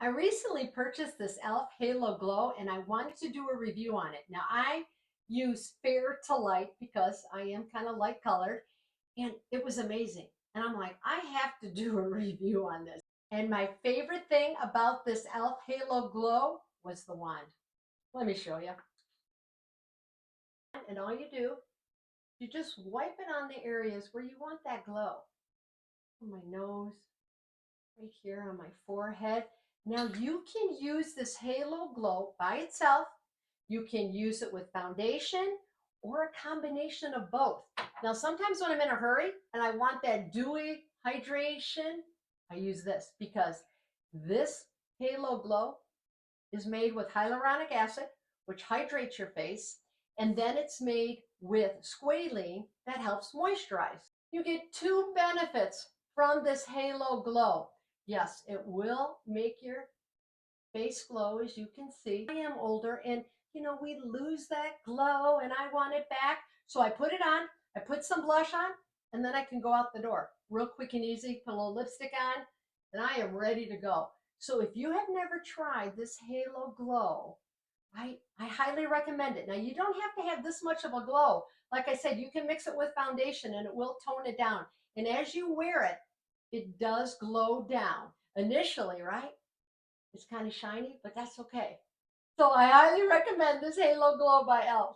I recently purchased this e.l.f. Halo Glow and I wanted to do a review on it. Now I use fair to light because I am kind of light colored and it was amazing. And I'm like, I have to do a review on this. And my favorite thing about this e.l.f. Halo Glow was the wand. Let me show you. And all you do, you just wipe it on the areas where you want that glow. On my nose, right here on my forehead. Now you can use this Halo Glow by itself. You can use it with foundation or a combination of both. Now sometimes when I'm in a hurry and I want that dewy hydration, I use this because this Halo Glow is made with hyaluronic acid, which hydrates your face, and then it's made with squalane that helps moisturize. You get two benefits from this Halo Glow. Yes, it will make your face glow, as you can see. I am older and we lose that glow and I want it back. So I put it on, I put some blush on, and then I can go out the door real quick and easy, put a little lipstick on, and I am ready to go. So if you have never tried this Halo Glow, I highly recommend it. Now you don't have to have this much of a glow. Like I said, you can mix it with foundation and it will tone it down. And as you wear it, it does glow down. Initially, right? It's kind of shiny, but that's okay. So I highly recommend this Halo Glow by e.l.f.